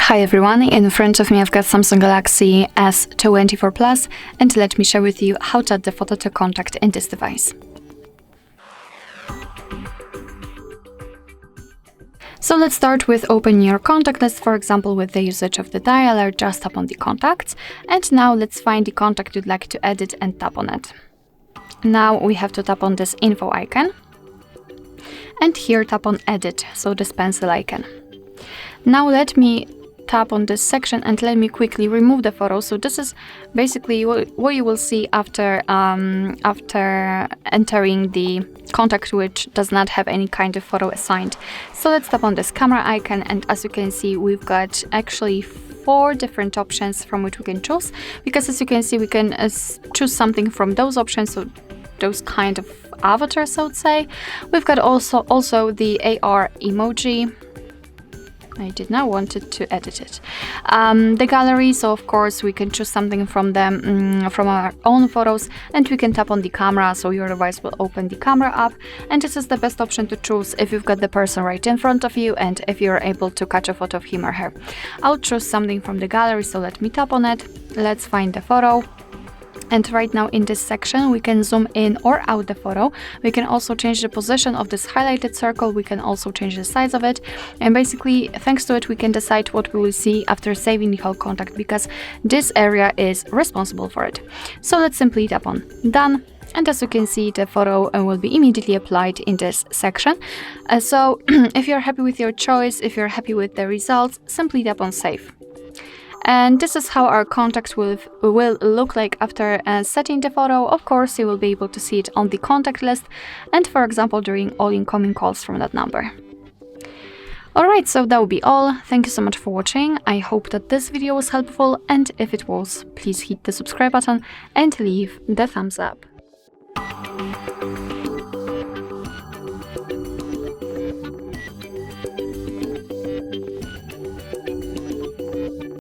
Hi everyone, in front of me I've got Samsung Galaxy S24 Plus, and let me share with you how to add the photo to contact in this device. So let's start with opening your contact list, for example with the usage of the dialer. Just tap on the contacts, and now let's find the contact you'd like to edit and tap on it. Now we have to tap on this info icon, and here tap on edit, so this pencil icon. Now let me tap on this section and let me quickly remove the photo. So this is basically what you will see after entering the contact which does not have any kind of photo assigned. So let's tap on this camera icon, and as you can see we've got actually 4 different options from which we can choose, because as you can see we can choose something from those options, so those kind of avatars I would say. We've got also the AR emoji. I did not want it to edit it. The gallery, so of course we can choose something from them, from our own photos, and we can tap on the camera, so your device will open the camera app, and this is the best option to choose if you've got the person right in front of you and if you're able to catch a photo of him or her. I'll choose something from the gallery, so let me tap on it. Let's find the photo. And right now in this section we can zoom in or out the photo. We can also change the position of this highlighted circle. We can also change the size of it, and basically thanks to it we can decide what we will see after saving the whole contact, because this area is responsible for it. So let's simply tap on done, and as you can see the photo will be immediately applied in this section. So if you're happy with your choice, if you're happy with the results, simply tap on save. And this is how our contact will look like after setting the photo. Of course, you will be able to see it on the contact list and, for example, during all incoming calls from that number. Alright, so that will be all. Thank you so much for watching. I hope that this video was helpful, and if it was, please hit the subscribe button and leave the thumbs up.